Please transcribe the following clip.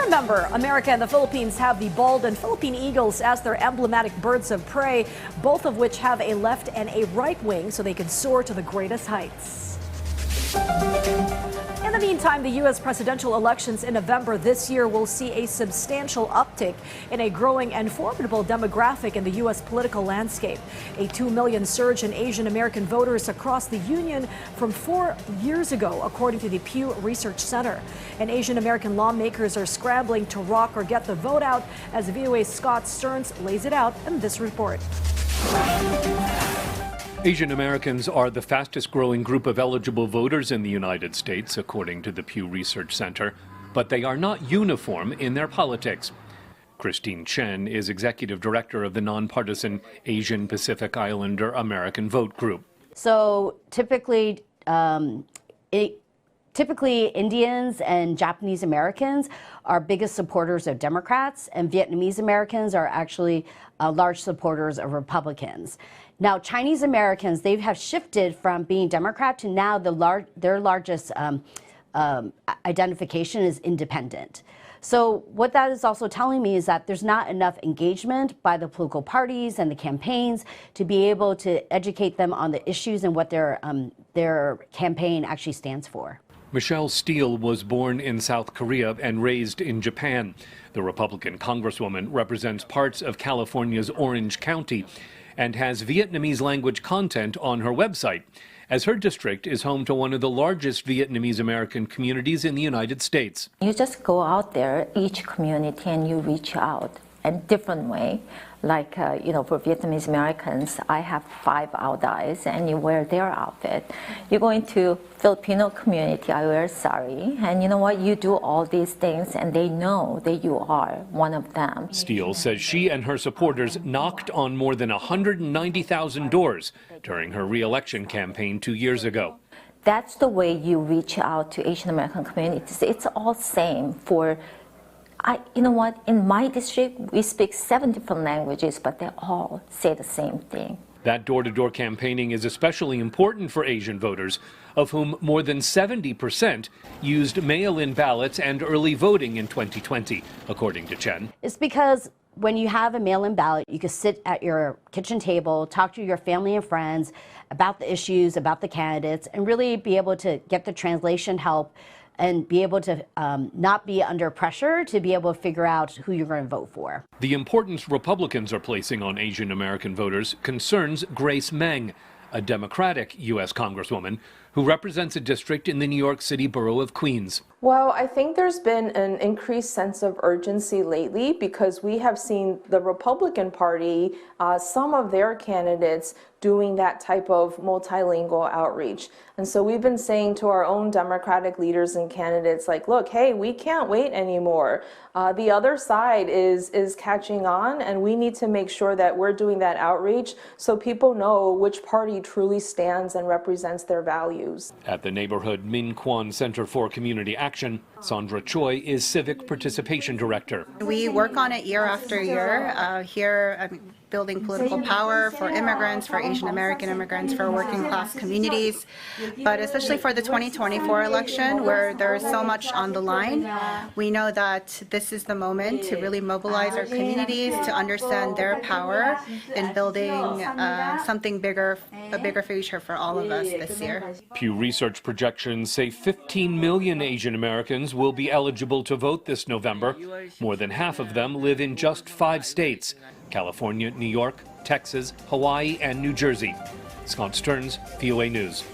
Remember, America and the Philippines have the bald and Philippine eagles as their emblematic birds of prey, both of which have a left and a right wing so they can soar to the greatest heights. In the meantime, the U.S. presidential elections in November this year will see a substantial uptick in a growing and formidable demographic in the U.S. political landscape. A 2 million surge in Asian American voters across the union from 4 years ago, according to the Pew Research Center. And Asian American lawmakers are scrambling to rock or get the vote out, as VOA's Scott Stearns lays it out in this report. Asian Americans are the fastest growing group of eligible voters in the United States, according to the Pew Research Center, but they are not uniform in their politics. Christine Chen is executive director of the nonpartisan Asian Pacific Islander American Vote Group. So typically Indians and Japanese Americans are biggest supporters of Democrats, and Vietnamese Americans are actually large supporters of Republicans. Now, Chinese Americans, they have shifted from being Democrat to now their largest identification is independent. So what that is also telling me is that there's not enough engagement by the political parties and the campaigns to be able to educate them on the issues and what their campaign actually stands for. Michelle Steele was born in South Korea and raised in Japan. The Republican congresswoman represents parts of California's Orange County and has Vietnamese language content on her website, as her district is home to one of the largest Vietnamese American communities in the United States. You just go out there, each community, and you reach out in different way. Like, for Vietnamese Americans, I have 5 outeyes, and you wear their outfit. You go into Filipino community, I wear sari, and you know what? You do all these things, and they know that you are one of them. Steele says she and her supporters knocked on more than 190,000 doors during her re-election campaign 2 years ago. That's the way you reach out to Asian American communities. It's all same for. You know what, in my district, we speak 7 different languages, but they all say the same thing. That door-to-door campaigning is especially important for Asian voters, of whom more than 70% used mail-in ballots and early voting in 2020, according to Chen. It's because when you have a mail-in ballot, you can sit at your kitchen table, talk to your family and friends about the issues, about the candidates, and really be able to get the translation help and be able to not be under pressure to be able to figure out who you're going to vote for. The importance Republicans are placing on Asian American voters concerns Grace Meng, a Democratic U.S. Congresswoman who represents a district in the New York City borough of Queens. Well, I think there's been an increased sense of urgency lately because we have seen the Republican Party, some of their candidates doing that type of multilingual outreach. And so we've been saying to our own Democratic leaders and candidates, like, look, hey, we can't wait anymore. The other side is catching on, and we need to make sure that we're doing that outreach so people know which party truly stands and represents their values. At the neighborhood Min Kwon Center for Community Action, Sandra Choi is Civic Participation Director. We work on it year after year. Here, building political power for immigrants, for Asian American immigrants, for working class communities, but especially for the 2024 election where there is so much on the line. We know that this is the moment to really mobilize our communities to understand their power in building something bigger, a bigger future for all of us this year. Pew Research projections say 15 million Asian Americans will be eligible to vote this November. More than half of them live in just 5 states: California, New York, Texas, Hawaii, and New Jersey. Scott Stearns, VOA News.